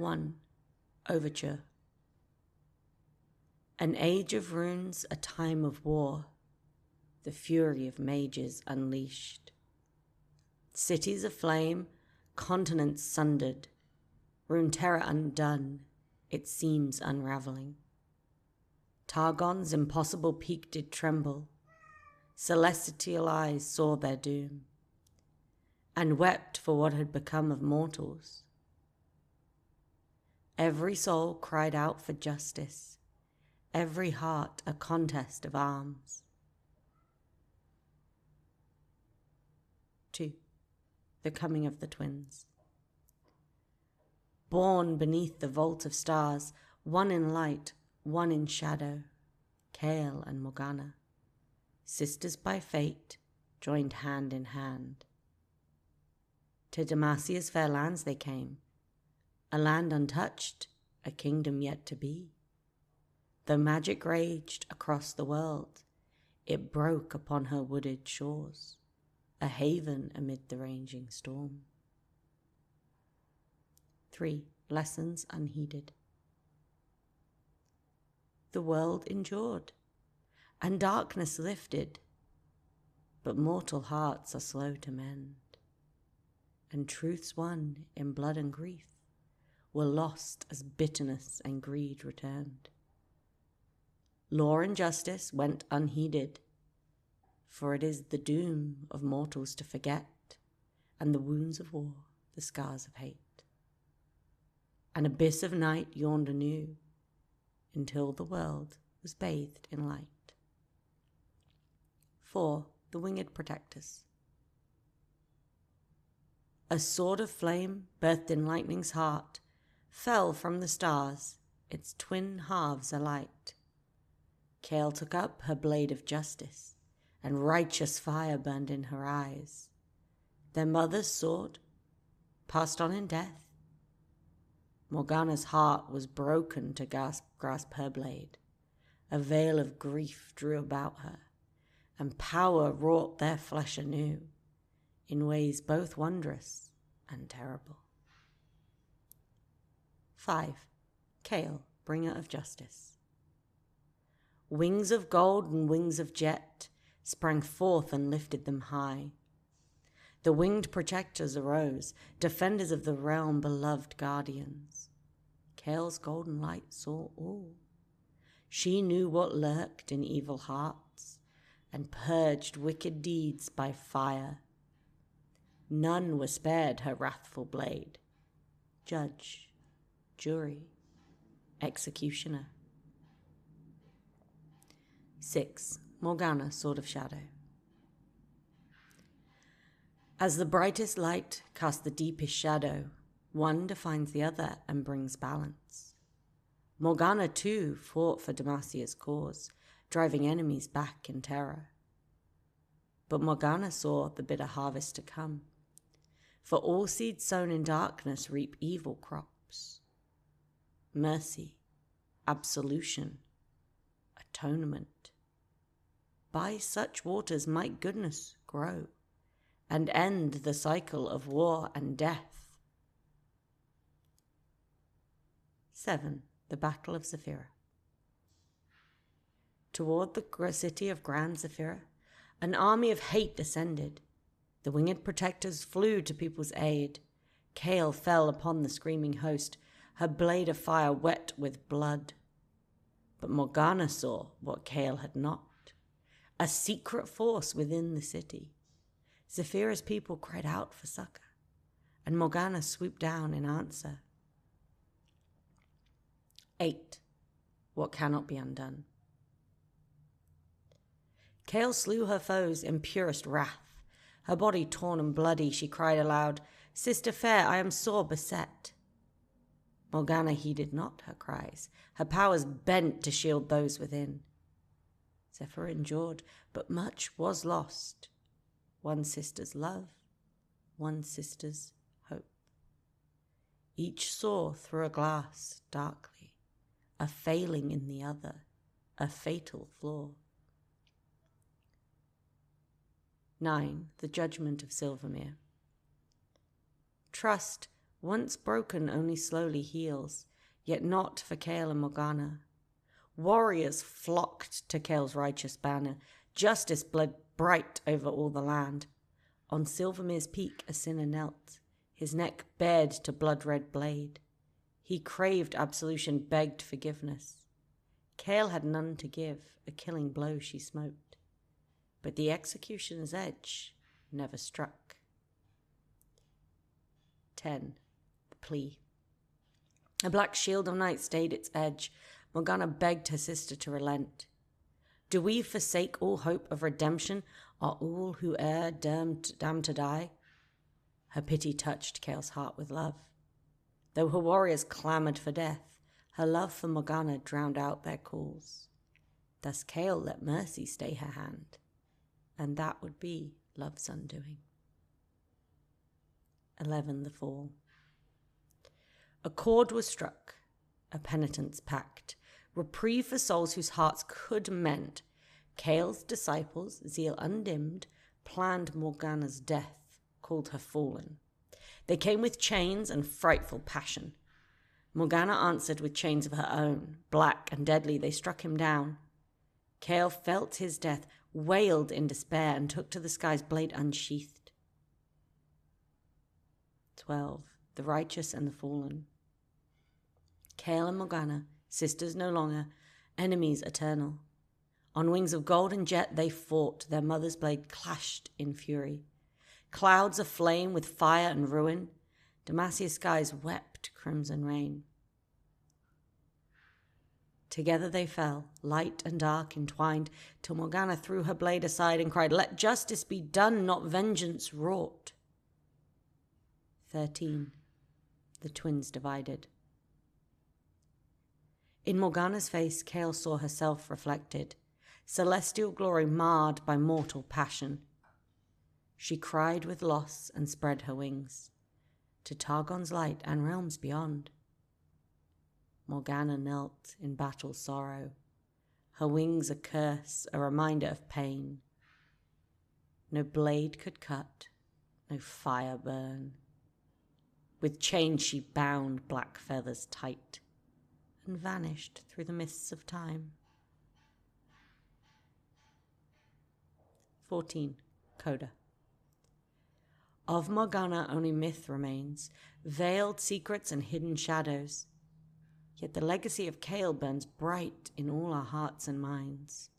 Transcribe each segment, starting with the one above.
1. Overture. An age of runes, a time of war, the fury of mages unleashed. Cities aflame, continents sundered, rune terror undone, it seems unraveling. Targon's impossible peak did tremble, celestial eyes saw their doom, and wept for what had become of mortals. Every soul cried out for justice, every heart a contest of arms. 2. The coming of the twins. Born beneath the vault of stars, one in light, one in shadow, Kayle and Morgana, sisters by fate, joined hand in hand. To Demacia's fair lands they came, a land untouched, a kingdom yet to be. Though magic raged across the world, it broke upon her wooded shores, a haven amid the raging storm. 3. Lessons unheeded. The world endured, and darkness lifted, but mortal hearts are slow to mend, and truths won in blood and grief were lost as bitterness and greed returned. Law and justice went unheeded, for it is the doom of mortals to forget, and the wounds of war, the scars of hate. An abyss of night yawned anew, until the world was bathed in light. 4. The winged protectors. A sword of flame, birthed in lightning's heart, fell from the stars, its twin halves alight. Kayle took up her blade of justice, and righteous fire burned in her eyes. Their mother's sword, passed on in death. Morgana's heart was broken to grasp her blade. A veil of grief drew about her, and power wrought their flesh anew, in ways both wondrous and terrible. 5. Kayle, bringer of justice. Wings of gold and wings of jet sprang forth and lifted them high. The winged protectors arose, defenders of the realm, beloved guardians. Kayle's golden light saw all. She knew what lurked in evil hearts, and purged wicked deeds by fire. None was spared her wrathful blade. Judge, jury, executioner. 6. Morgana, Sword of Shadow. As the brightest light casts the deepest shadow, one defines the other and brings balance. Morgana, too, fought for Demacia's cause, driving enemies back in terror. But Morgana saw the bitter harvest to come, for all seeds sown in darkness reap evil crops. Mercy, absolution, atonement. By such waters might goodness grow, and end the cycle of war and death. 7. The Battle of Zephyra. Toward the city of Grand Zephyra, an army of hate descended. The winged protectors flew to people's aid. Kayle fell upon the screaming host, her blade of fire wet with blood. But Morgana saw what Kayle had not, a secret force within the city. Zephyra's people cried out for succor, and Morgana swooped down in answer. 8. What cannot be undone. Kayle slew her foes in purest wrath. Her body torn and bloody, she cried aloud, "Sister fair, I am sore beset." Morgana heeded not her cries, her powers bent to shield those within. Zephyra endured, but much was lost. One sister's love, one sister's hope. Each saw through a glass darkly, a failing in the other, a fatal flaw. 9. The Judgment of Silvermere. Trust once broken only slowly heals, yet not for Kayle and Morgana. Warriors flocked to Kayle's righteous banner. Justice bled bright over all the land. On Silvermere's peak a sinner knelt, his neck bared to blood-red blade. He craved absolution, begged forgiveness. Kayle had none to give, a killing blow she smote, but the executioner's edge never struck. 10. The plea. A black shield of night stayed its edge. Morgana begged her sister to relent. Do we forsake all hope of redemption? Are all who err damned to die? Her pity touched Kayle's heart with love. Though her warriors clamoured for death, her love for Morgana drowned out their calls. Thus Kayle let mercy stay her hand, and that would be love's undoing. 11. The fall. A chord was struck, a penitence pact, reprieve for souls whose hearts could mend. Kayle's disciples, zeal undimmed, planned Morgana's death, called her fallen. They came with chains and frightful passion. Morgana answered with chains of her own. Black and deadly they struck him down. Kayle felt his death, wailed in despair, and took to the skies, blade unsheathed. 12. The righteous and the fallen. Kayle and Morgana, sisters no longer, enemies eternal. On wings of gold and jet they fought, their mother's blade clashed in fury. Clouds aflame with fire and ruin, Demacia's skies wept crimson rain. Together they fell, light and dark entwined, till Morgana threw her blade aside and cried, "Let justice be done, not vengeance wrought." 13. The twins divided. In Morgana's face, Kayle saw herself reflected, celestial glory marred by mortal passion. She cried with loss and spread her wings to Targon's light and realms beyond. Morgana knelt in battle sorrow, her wings a curse, a reminder of pain. No blade could cut, no fire burn. With chains she bound black feathers tight and vanished through the mists of time. 14. Coda. Of Morgana only myth remains, veiled secrets and hidden shadows. Yet the legacy of Kayle burns bright in all our hearts and minds.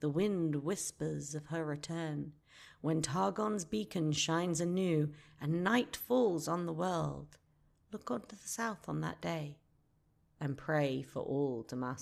The wind whispers of her return, when Targon's beacon shines anew and night falls on the world. Look on to the south on that day, and pray for all Demacia.